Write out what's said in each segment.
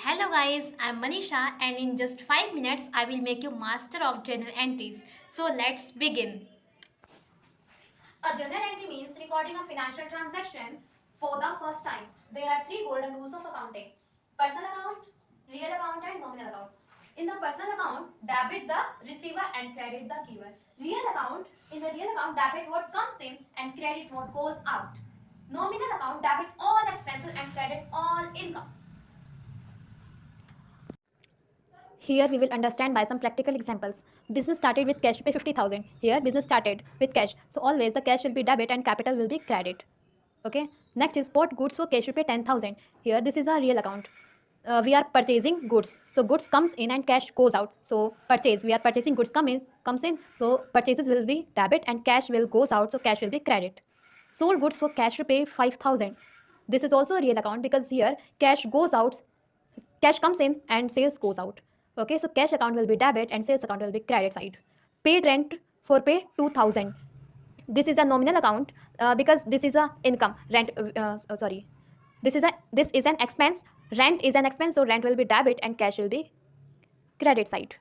Hello guys, I'm Manisha and in just 5 minutes I will make you master of journal entries. So let's begin. A journal entry means recording a financial transaction for the first time. There are three golden rules of accounting: personal account, real account and nominal account. In the personal account, debit the receiver and credit the giver. In the real account, debit what comes in and credit what goes out. Nominal account, debit all expenses and credit all incomes. Here we will understand by some practical examples. Business started with cash, pay 50,000. Here business started with cash. So always the cash will be debit and capital will be credit. Okay. Next is bought goods for cash, pay 10,000. Here this is a real account. We are purchasing goods. So goods comes in and cash goes out. So purchase, we are purchasing goods comes in. So purchases will be debit and cash will goes out. So cash will be credit. Sold goods for cash, pay 5,000. This is also a real account because here cash goes out, cash comes in and sales goes out. Okay, so cash account will be debit and sales account will be credit side. Paid rent for pay 2,000. This is a nominal account because this is a income. This is an expense. Rent is an expense, so rent will be debit and cash will be credit side.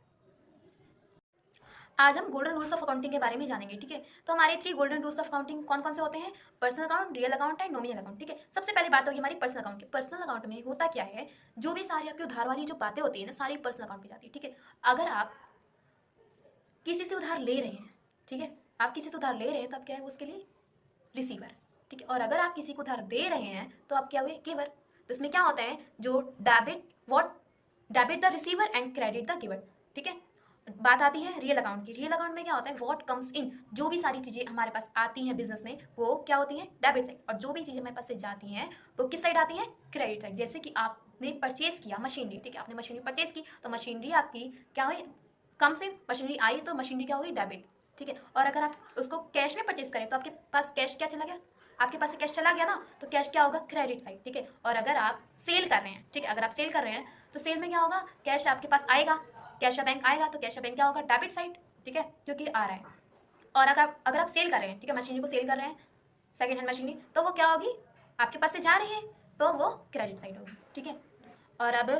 आज हम golden rules of accounting के बारे में जानेंगे। ठीक है, तो हमारे three golden rules of accounting कौन कौन से होते हैं? Personal account, real account and nominal account. ठीक है, सबसे पहले बात होगी हमारी पर्सनल अकाउंट की। पर्सनल अकाउंट में होता क्या है, जो भी सारी आपकी उधार वाली जो बातें होती है ना, सारी पर्सनल अकाउंट पे जाती है। ठीक है, अगर आप किसी से उधार ले रहे हैं, ठीक है, आप किसी से उधार ले रहे हैं तो आप क्या है उसके लिए रिसीवर। ठीक है, और अगर आप किसी को उधार दे रहे हैं तो आप क्या हुए गिवर। तो इसमें क्या होता है, जो debit the receiver and credit the giver. ठीक है, बात आती है रियल अकाउंट की। रियल अकाउंट में क्या होता है, व्हाट कम्स इन, जो भी सारी चीजें हमारे पास आती हैं बिजनेस में वो क्या होती है, डेबिट साइड। और जो भी चीजें हमारे पास से जाती हैं वो किस साइड आती है, क्रेडिट साइड। जैसे कि आपने परचेज किया मशीनरी, ठीक है, आपने मशीनरी परचेज की तो मशीनरी आपकी क्या हुई, कम्स इन, मशीनरी आई तो मशीनरी क्या होगी, डेबिट। ठीक है, और अगर आप उसको कैश में परचेज करें तो आपके पास कैश क्या चला गया, आपके पास से कैश चला गया ना, तो कैश क्या होगा, क्रेडिट साइड। ठीक है, और अगर आप सेल कर रहे हैं, ठीक है, अगर आप सेल कर रहे हैं तो सेल में क्या होगा, कैश आपके पास आएगा, कैश बैंक आएगा, तो कैश बैंक क्या होगा, डेबिट साइड। ठीक है, क्योंकि आ रहा है। और अगर आप सेल कर रहे हैं, ठीक है, मशीनरी को सेल कर रहे हैं, सेकेंड हैंड मशीनरी, तो वो क्या होगी, आपके पास से जा रही है तो वो क्रेडिट साइड होगी। ठीक है, और अब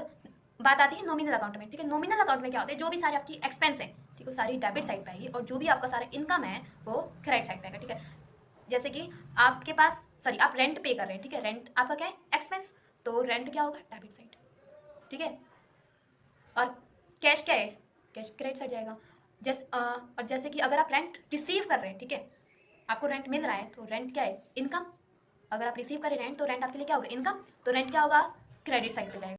बात आती है नॉमिनल अकाउंट में। ठीक है, नॉमिनल अकाउंट में क्या होता है, जो भी सारी आपकी एक्सपेंस है, ठीक है, सारी डेबिट साइड पे आएगी, और जो भी आपका सारा इनकम है वो क्रेडिट साइड पे आएगा। ठीक है, जैसे कि आपके पास आप रेंट पे कर रहे हैं, ठीक है, रेंट आपका क्या है, एक्सपेंस, तो रेंट क्या होगा, डेबिट साइड। ठीक है, और कैश क्या है, कैश क्रेडिट साइड जाएगा। और जैसे कि अगर आप रेंट रिसीव कर रहे हैं, ठीक है, आपको रेंट मिल रहा है तो रेंट क्या है, इनकम। अगर आप रिसीव करें रेंट तो रेंट आपके लिए क्या होगा, इनकम, तो रेंट क्या होगा, क्रेडिट साइड पे जाएगा।